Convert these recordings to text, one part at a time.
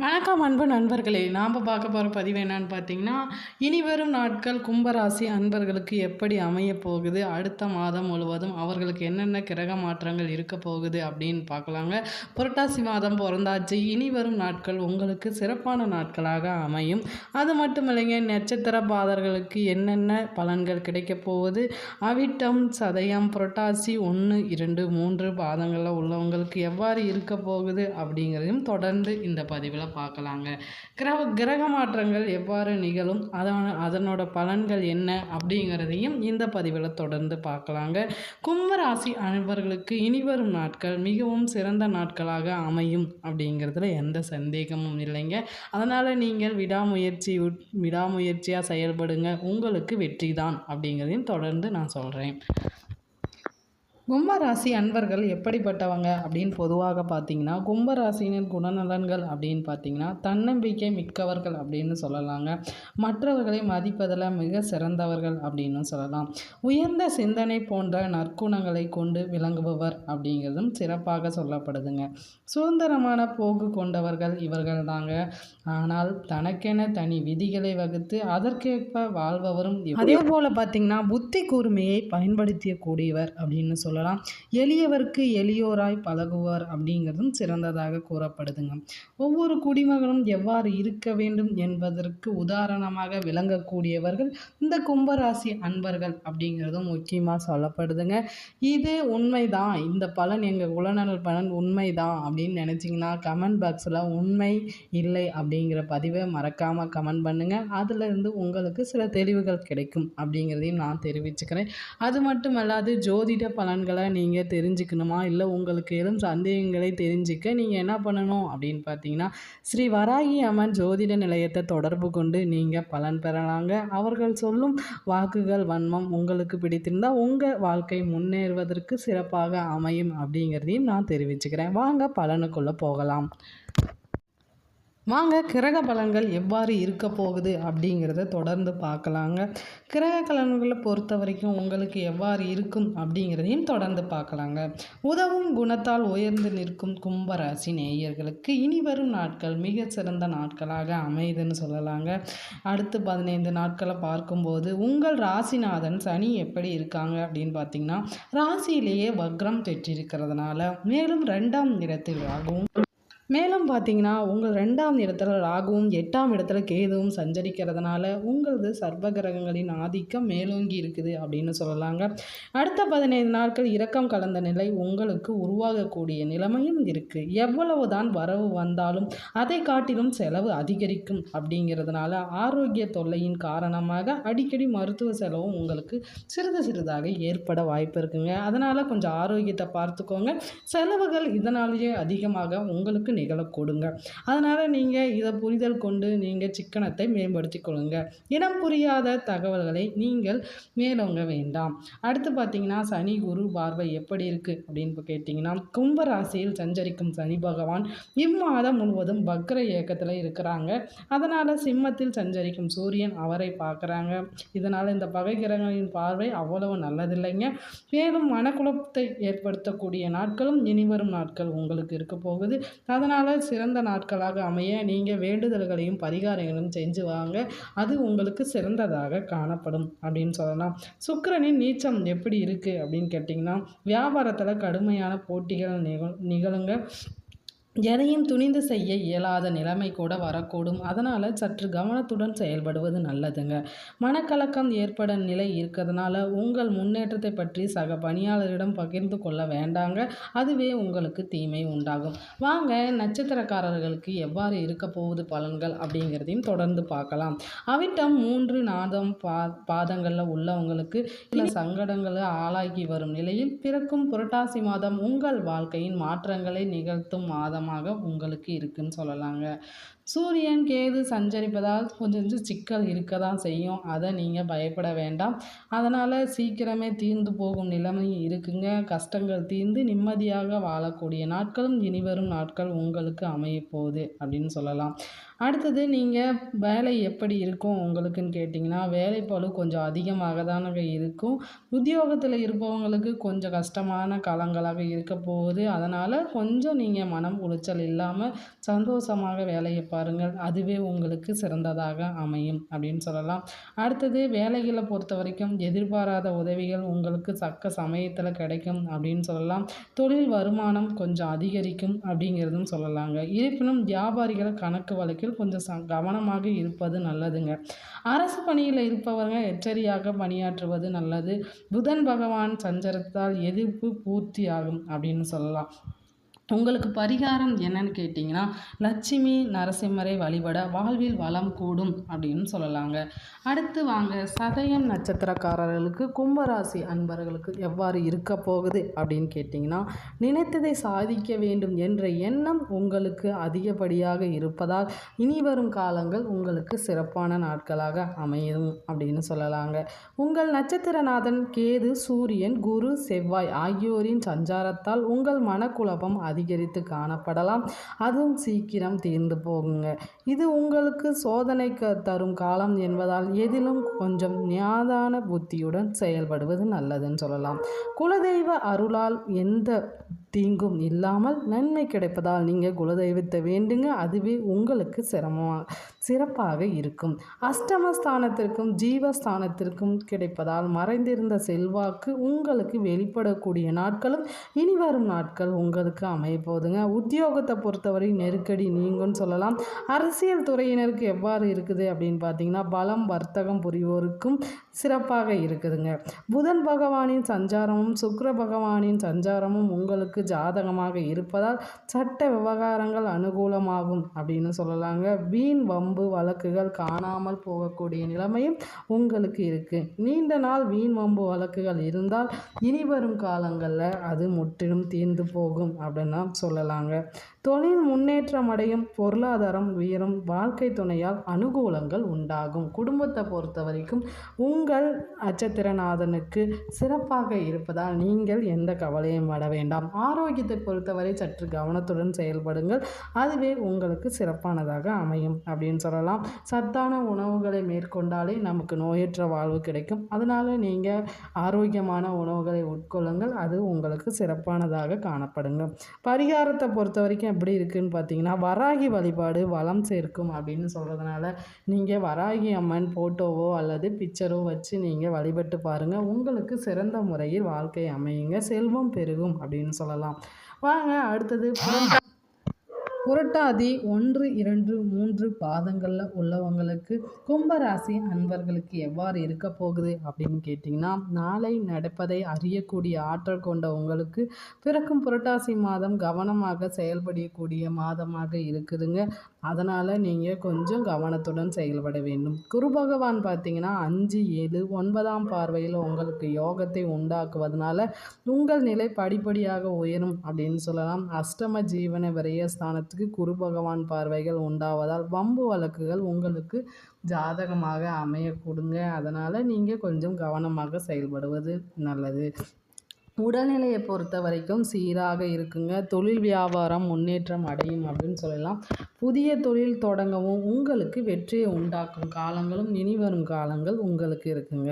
வணக்கம் அன்பு நண்பர்களே. நாம் பார்க்க போகிற பதிவு என்னன்னு பார்த்தீங்கன்னா, இனி வரும் நாட்கள் கும்பராசி அன்பர்களுக்கு எப்படி அமையப் போகுது, அடுத்த மாதம் முழுவதும் அவர்களுக்கு என்னென்ன கிரக மாற்றங்கள் இருக்க போகுது அப்படின்னு பார்க்கலாங்க. புரட்டாசி மாதம் பிறந்தாச்சு. இனி வரும் நாட்கள் உங்களுக்கு சிறப்பான நாட்களாக அமையும். அது மட்டும் இல்லைங்க, நட்சத்திர பாதர்களுக்கு என்னென்ன பலன்கள் கிடைக்கப் போகுது, அவிட்டம், சதயம், புரட்டாசி 1, 2, 3 பாதங்களில் உள்ளவங்களுக்கு எவ்வாறு இருக்க போகுது அப்படிங்கிறதையும் தொடர்ந்து இந்த பதிவில் பார்க்கலாங்க. கிரக மாற்றங்கள் எவ்வாறு நிகழும், அதனோட பலன்கள் என்ன அப்படிங்கிறதையும் இந்த பதிவில் தொடர்ந்து பார்க்கலாங்க. கும்பராசி அன்பர்களுக்கு இனிவரும் நாட்கள் மிகவும் சிறந்த நாட்களாக அமையும் அப்படிங்கிறதுல எந்த சந்தேகமும் இல்லைங்க. அதனால் நீங்கள் விடாமுயற்சியாக செயல்படுங்க, உங்களுக்கு வெற்றி தான் அப்படிங்கிறதையும் தொடர்ந்து நான் சொல்கிறேன். கும்பராசி அன்பர்கள் எப்படிப்பட்டவங்க அப்படின்னு பொதுவாக பார்த்தீங்கன்னா, கும்பராசினின் குணநலன்கள் அப்படின்னு பார்த்தீங்கன்னா, தன்னம்பிக்கை மிக்கவர்கள் அப்படின்னு சொல்லலாங்க. மற்றவர்களை மதிப்பதில் மிக சிறந்தவர்கள் அப்படின்னு சொல்லலாம். உயர்ந்த சிந்தனை போன்ற நற்குணங்களை கொண்டு விளங்குபவர் அப்படிங்கிறதும் சிறப்பாக சொல்லப்படுதுங்க. சுதந்திரமான போக்கு கொண்டவர்கள் இவர்கள் தாங்க. ஆனால் தனக்கென தனி விதிகளை வகுத்து அதற்கேற்ப வாழ்பவரும். அதே போல் பார்த்தீங்கன்னா, புத்தி கூர்மையை பயன்படுத்தக்கூடியவர் அப்படின்னு சொல்லலாம். எளியவருக்கு எளியோராய் பழகுவார் அப்படிங்கிறதும் சிறந்ததாக கூறப்படுதுங்க. ஒவ்வொரு குடிமகனும் எவ்வாறு இருக்க வேண்டும் என்பதற்கு உதாரணமாக விளங்கக்கூடியவர்கள் இந்த கும்பராசி அன்பர்கள் அப்படிங்கிறதும் முக்கியமாக சொல்லப்படுதுங்க. இது உண்மைதான், இந்த பலன் எங்கள் குலநலன் பலன் உண்மைதான் அப்படின்னு நினச்சிங்கன்னா கமெண்ட் பாக்ஸில் உண்மை இல்லை அப்படிங்கிற பதிவை மறக்காமல் கமெண்ட் பண்ணுங்கள். அதிலிருந்து உங்களுக்கு சில தெளிவுகள் கிடைக்கும் அப்படிங்கிறதையும் நான் தெரிவிச்சுக்கிறேன். அது மட்டும் அல்லாது ஜோதிட பலன்களை நீங்கள் தெரிஞ்சுக்கணுமா, இல்லை உங்களுக்கு எழும் சந்தேகங்களை தெரிஞ்சுக்க நீங்கள் என்ன பண்ணணும் அப்படின்னு பார்த்தீங்கன்னா, ஸ்ரீ வராகி அம்மன் ஜோதிட நிலையத்தை தொடர்பு கொண்டு நீங்கள் பலன் பெறலாங்க. அவர்கள் சொல்லும் வாக்குகள் வன்மம் உங்களுக்கு பிடித்திருந்தால் உங்கள் வாழ்க்கை முன்னேறுவதற்கு சிறப்பாக அமையும் அப்படிங்கிறதையும் நான் தெரிவிச்சுக்கிறேன். வாங்க பலனுக்குள்ளே போகலாம். வாங்க கிரக பலன்கள் எவ்வாறு இருக்க போகுது அப்படிங்கிறத தொடர்ந்து பார்க்கலாங்க. கிரக பலன்களை பொறுத்த வரைக்கும் உங்களுக்கு எவ்வாறு இருக்கும் அப்படிங்கிறதையும் தொடர்ந்து பார்க்கலாங்க. உதவும் குணத்தால் உயர்ந்து நிற்கும் கும்பராசி நேயர்களுக்கு இனி வரும் நாட்கள் மிக சிறந்த நாட்களாக அமையுதுன்னு சொல்லலாங்க. அடுத்து 15 நாட்களை பார்க்கும்போது உங்கள் ராசிநாதன் சனி எப்படி இருக்காங்க அப்படின்னு பார்த்தீங்கன்னா, ராசியிலேயே வக்ரம் பெற்றிருக்கிறதுனால மேலும் 2ஆம் இடத்திலாகவும் பார்த்தீங்கன்னா உங்கள் 2ஆம் இடத்துல ராகுவும் 8ஆம் இடத்துல கேதுவும் சஞ்சரிக்கிறதுனால உங்களது சர்வ கிரகங்களின் ஆதிக்கம் மேலோங்கி இருக்குது அப்படின்னு சொல்லலாங்க. அடுத்த 15 நாட்கள் இரக்கம் கலந்த நிலை உங்களுக்கு உருவாகக்கூடிய நிலைமையும் இருக்குது. எவ்வளவு தான் வரவு வந்தாலும் அதை காட்டிலும் செலவு அதிகரிக்கும் அப்படிங்கிறதுனால ஆரோக்கிய தொல்லையின் காரணமாக அடிக்கடி மருத்துவ செலவும் உங்களுக்கு சிறிதாக ஏற்பட வாய்ப்பு இருக்குங்க. அதனால் கொஞ்சம் ஆரோக்கியத்தை பார்த்துக்கோங்க. செலவுகள் இதனாலேயே அதிகமாக உங்களுக்கு நிகழக்கூடுங்க. அதனால் நீங்கள் இதை புரிதல் கொண்டு நீங்கள் சிக்கனத்தை மேம்படுத்தி கொள்ளுங்க. இனம் புரியாத தகவல்களை நீங்கள் மேலோங்க வேண்டாம். அடுத்து பார்த்தீங்கன்னா, சனி குரு பார்வை எப்படி இருக்குது அப்படின்னு கேட்டிங்கன்னா, கும்பராசியில் சஞ்சரிக்கும் சனி பகவான் இம்மாதம் முழுவதும் வக்ர இயக்கத்தில் இருக்கிறாங்க. அதனால் சிம்மத்தில் சஞ்சரிக்கும் சூரியன் அவரை பார்க்குறாங்க. இதனால் இந்த பகை கிரகங்களின் பார்வை அவ்வளவு நல்லதில்லைங்க. மேலும் மனக்குழப்பத்தை ஏற்படுத்தக்கூடிய நாட்களும் இனிவரும் நாட்கள் உங்களுக்கு இருக்க போகுது. அதனால் சிறந்த நாட்களாக அமைய நீங்கள் வேண்டுதல்களையும் பரிகாரங்களையும் செஞ்சு வாங்க. அது உங்களுக்கு சிறந்ததாக காணப்படும் அப்படின்னு சொல்லலாம். சுக்கிரனின் நீச்சம் எப்படி இருக்குது அப்படின்னு கேட்டிங்கன்னா, வியாபாரத்தில் கடுமையான போட்டிகள் நிகழுங்க. எதையும் துணிந்து செய்ய இயலாத நிலைமை கூட வரக்கூடும். அதனால் சற்று கவனத்துடன் செயல்படுவது நல்லதுங்க. மனக்கலக்கம் ஏற்பட நிலை இருக்கிறதுனால உங்கள் முன்னேற்றத்தை பற்றி சக பணியாளரிடம் பகிர்ந்து கொள்ள வேண்டாங்க. அதுவே உங்களுக்கு தீமை உண்டாகும். வாங்க நட்சத்திரக்காரர்களுக்கு எவ்வாறு இருக்க போகுது பலன்கள் அப்படிங்கிறதையும் தொடர்ந்து பார்க்கலாம். அவிட்டம் 3 நாதம் பாதங்களில் உள்ளவங்களுக்கு சில சங்கடங்களை ஆளாகி வரும் நிலையில் பிறக்கும் புரட்டாசி மாதம் உங்கள் வாழ்க்கையின் மாற்றங்களை நிகழ்த்தும் மாதம் உங்களுக்கு இருக்குன்னு சொல்லலாங்க. சூரியன் கேது சஞ்சரிப்பதால் கொஞ்சம் சிக்கல் இருக்க தான் செய்யும். அதை நீங்கள் பயப்பட வேண்டாம். அதனால் சீக்கிரமே தீர்ந்து போகும் நிலைமை இருக்குங்க. கஷ்டங்கள் தீர்ந்து நிம்மதியாக வாழக்கூடிய நாட்களும் இனிவரும் நாட்கள் உங்களுக்கு அமையப்போகுது அப்படின்னு சொல்லலாம். அடுத்தது நீங்கள் வேலை எப்படி இருக்கும் உங்களுக்குன்னு கேட்டிங்கன்னா, வேலைப்பளு கொஞ்சம் அதிகமாக தானங்க இருக்கும். உத்தியோகத்தில் இருப்பவங்களுக்கு கொஞ்சம் கஷ்டமான காலங்களாக இருக்க போகுது. அதனால் கொஞ்சம் நீங்கள் மனம் உளைச்சல் இல்லாமல் சந்தோஷமாக வேலையை பாருங்கள். அதுவே உங்களுக்கு சிறந்ததாக அமையும் அப்படின்னு சொல்லலாம். அடுத்தது வேலைகளை பொறுத்த வரைக்கும் எதிர்பாராத உதவிகள் உங்களுக்கு தக்க சமயத்தில் கிடைக்கும் அப்படின்னு சொல்லலாம். தொழில் வருமானம் கொஞ்சம் அதிகரிக்கும் அப்படிங்கிறதும் சொல்லலாங்க. இருப்பினும் வியாபாரிகள் கணக்கு வழக்கில் கொஞ்சம் கவனமாக இருப்பது நல்லதுங்க. அரசு பணியில் இருப்பவங்க எச்சரியாக பணியாற்றுவது நல்லது. புதன் பகவான் சஞ்சரித்தால் எதிர்ப்பு பூர்த்தி ஆகும் அப்படின்னு சொல்லலாம். உங்களுக்கு பரிகாரம் என்னன்னு கேட்டிங்கன்னா, லட்சுமி நரசிம்மரை வழிபட வாழ்வில் வளம் கூடும் அப்படின்னு சொல்லலாங்க. அடுத்து வாங்க சதயம் நட்சத்திரக்காரர்களுக்கு கும்பராசி அன்பர்களுக்கு எவ்வாறு இருக்க போகுது அப்படின்னு கேட்டிங்கன்னா, நினைத்ததை சாதிக்க வேண்டும் என்ற எண்ணம் உங்களுக்கு அதிகப்படியாக இருப்பதால் இனி வரும் காலங்கள் உங்களுக்கு சிறப்பான நாட்களாக அமையும் அப்படின்னு சொல்லலாங்க. உங்கள் நட்சத்திரநாதன் கேது, சூரியன், குரு, செவ்வாய் ஆகியோரின் சஞ்சாரத்தால் உங்கள் மனக்குழப்பம் அதிகரித்து காணப்படலாம். அதுவும் சீக்கிரம் தீர்ந்து போகுங்க. இது உங்களுக்கு சோதனை தரும் காலம் என்பதால் எதிலும் கொஞ்சம் ஞாதான புத்தியுடன் செயல்படுவது நல்லதுன்னு சொல்லலாம். குலதெய்வ அருளால் எந்த தீங்கும் இல்லாமல் நன்மை கிடைப்பதால் நீங்கள் குலதெய்வத்தை வேண்டுங்க. அதுவே உங்களுக்கு சிறப்பாக இருக்கும். அஷ்டமஸ்தானத்திற்கும் ஜீவஸ்தானத்திற்கும் கிடைப்பதால் மறைந்திருந்த செல்வாக்கு உங்களுக்கு வெளிப்படக்கூடிய நாட்களும் இனி வரும் நாட்கள் உங்களுக்கு அமைய போகுதுங்க. உத்தியோகத்தை பொறுத்தவரை நெருக்கடி நீங்கும்னு சொல்லலாம். அரசியல் துறையினருக்கு எவ்வாறு இருக்குது அப்படின்னு பார்த்தீங்கன்னா, பலம் வர்த்தகம் புரிவோருக்கும் சிறப்பாக இருக்குதுங்க. புதன் பகவானின் சஞ்சாரமும் சுக்கிர பகவானின் சஞ்சாரமும் உங்களுக்கு ஜாதகமாக இருப்பதால் சட்ட விவகாரங்கள் அனுகூலமாகும் அப்படின்னு சொல்லலாங்க. வீண் வம்பு வழக்குகள் காணாமல் போகக்கூடிய நிலைமையும் உங்களுக்கு இருக்கு. நீண்ட நாள் வீண் வம்பு வழக்குகள் இருந்தால் இனி வரும் காலங்களில் அது முற்றிலும் தீர்ந்து போகும் அப்படின்னு சொல்லலாங்க. தொழில் முன்னேற்றம் அடையும், பொருளாதாரம் உயரும், வாழ்க்கை துணையால் அனுகூலங்கள் உண்டாகும். குடும்பத்தை பொறுத்த வரைக்கும் உங்கள் நட்சத்திரநாதனுக்கு சிறப்பாக இருப்பதால் நீங்கள் எந்த கவலையும் பட வேண்டாம். ஆரோக்கியத்தை பொறுத்தவரை சற்று கவனத்துடன் செயல்படுங்கள். அதுவே உங்களுக்கு சிறப்பானதாக அமையும் அப்படின்னு சொல்லலாம். சத்தான உணவுகளை மேற்கொண்டாலே நமக்கு நோயற்ற வாழ்வு கிடைக்கும். அதனால் நீங்கள் ஆரோக்கியமான உணவுகளை உட்கொள்ளுங்கள். அது உங்களுக்கு சிறப்பானதாக காணப்படுங்க. பரிகாரத்தை பொறுத்த வரைக்கும் எப்படி இருக்குன்னு பார்த்தீங்கன்னா, வராகி வழிபாடு வளம் சேர்க்கும் அப்படின்னு சொல்கிறதுனால நீங்கள் வராகி அம்மன் ஃபோட்டோவோ அல்லது பிக்சரோ வச்சு நீங்கள் வழிபட்டு பாருங்கள். உங்களுக்கு சிறந்த முறையில் வாழ்க்கை அமையுங்க. செல்வம் பெருகும் அப்படின்னு சொல்லலாம். வாங்க அடுத்தது புரட்டாதி 1, 2, 3 பாதங்களில் உள்ளவங்களுக்கு கும்பராசி அன்பர்களுக்கு எவ்வாறு இருக்க போகுது அப்படின்னு கேட்டிங்கன்னா, நாளை நடப்பதை அறியக்கூடிய ஆற்றல் கொண்ட உங்களுக்கு பிறக்கும் புரட்டாசி மாதம் கவனமாக செயல்படக்கூடிய மாதமாக இருக்குதுங்க. அதனால் நீங்கள் கொஞ்சம் கவனத்துடன் செயல்பட வேண்டும். குரு பகவான் பார்த்தீங்கன்னா 5, 7, 9ஆம் பார்வையில் உங்களுக்கு யோகத்தை உண்டாக்குவதனால உங்கள் நிலை படிப்படியாக உயரும் அப்படின்னு சொல்லலாம். அஷ்டம ஜீவன விரயஸ்தானத்துக்கு குரு பகவான் பார்வைகள் உண்டாவதால் வம்பு வழக்குகள் உங்களுக்கு ஜாதகமாக அமையக்கூடுங்க. அதனால் நீங்கள் கொஞ்சம் கவனமாக செயல்படுவது நல்லது. உடல்நிலையை பொறுத்த வரைக்கும் சீராக இருக்குங்க. தொழில் வியாபாரம் முன்னேற்றம் அடையும் அப்படின்னு சொல்லலாம். புதிய தொழில் தொடங்கவும் உங்களுக்கு வெற்றியை உண்டாக்கும் காலங்களும் இனி வரும் காலங்கள் உங்களுக்கு இருக்குங்க.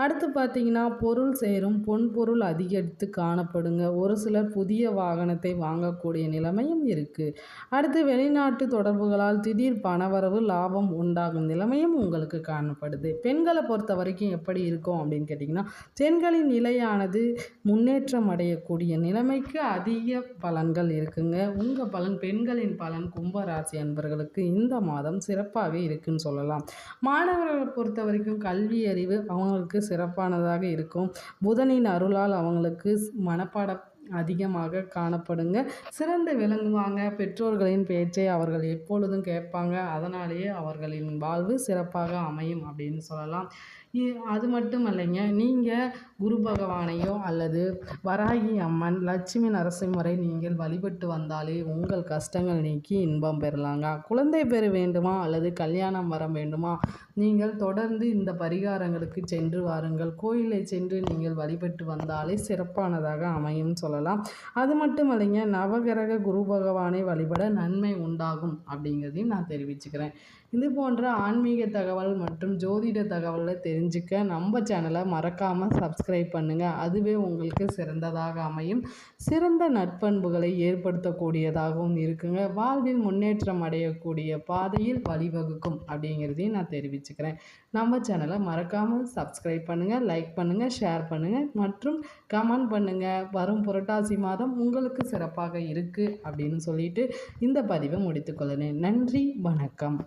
அடுத்து பார்த்தீங்கன்னா, பொருள் சேரும், பொன் பொருள் அதிகரித்து காணப்படுங்க. ஒரு சிலர் புதிய வாகனத்தை வாங்கக்கூடிய நிலைமையும் இருக்குது. அடுத்து வெளிநாட்டு தொடர்புகளால் திடீர் பணவரவு லாபம் உண்டாகும் நிலைமையும் உங்களுக்கு காணப்படுது. பெண்களை பொறுத்த வரைக்கும் எப்படி இருக்கும் அப்படின்னு கேட்டிங்கன்னா, பெண்களின் நிலையானது முன்னேற்றம் அடையக்கூடிய நிலைமைக்கு அதிக பலன்கள் இருக்குங்க. உங்கள் பலன், பெண்களின் பலன் கும்பராசி அன்பர்களுக்கு இந்த மாதம் சிறப்பாக இருக்குன்னு சொல்லலாம். மாணவர்களை பொறுத்த வரைக்கும் கல்வி அறிவு அவங்களுக்கு சிறப்பானதாக இருக்கும். புதனின் அருளால் அவங்களுக்கு மனப்பாட அதிகமாக காணப்படுங்க. சிறந்து விளங்குவாங்க. பெற்றோர்களின் பேச்சை அவர்கள் எப்பொழுதும் கேட்பாங்க. அதனாலேயே அவர்களின் வாழ்வு சிறப்பாக அமையும் அப்படின்னு சொல்லலாம். அது மட்டும் இல்லைங்க, நீங்கள் குரு பகவானையோ அல்லது வராகி அம்மன், லட்சுமி நரசிம்மரை நீங்கள் வழிபட்டு வந்தாலே உங்கள் கஷ்டங்கள் நீக்கி இன்பம் பெறலாங்க. குழந்தை பெற வேண்டுமா அல்லது கல்யாணம் வர வேண்டுமா, நீங்கள் தொடர்ந்து இந்த பரிகாரங்களுக்கு சென்று வாருங்கள். கோயிலை சென்று நீங்கள் வழிபட்டு வந்தாலே சிறப்பானதாக அமையும் சொல்லலாம். அது மட்டும் இல்லைங்க, நவகிரக குரு பகவானை வழிபட நன்மை உண்டாகும் அப்படிங்கிறதையும் நான் தெரிவிச்சுக்கிறேன். இது போன்ற ஆன்மீக தகவல் மற்றும் ஜோதிட தகவலை தெரிஞ்சுக்க நம்ம சேனலை மறக்காமல் சப்ஸ்கிரைப் பண்ணுங்கள். அதுவே உங்களுக்கு சிறந்ததாக அமையும். சிறந்த நற்பண்புகளை ஏற்படுத்தக்கூடியதாகவும் இருக்குங்க. வாழ்வில் முன்னேற்றம் அடையக்கூடிய பாதையில் வழிவகுக்கும் அப்படிங்கிறதையும் நான் தெரிவிச்சுக்கிறேன். நம்ம சேனலை மறக்காமல் சப்ஸ்கிரைப் பண்ணுங்கள், லைக் பண்ணுங்கள், ஷேர் பண்ணுங்கள் மற்றும் கமெண்ட் பண்ணுங்கள். வரும் புரட்டாசி மாதம் உங்களுக்கு சிறப்பாக இருக்குது அப்படின்னு சொல்லிட்டு இந்த பதிவை முடித்துக்கொள்கிறேன். நன்றி, வணக்கம்.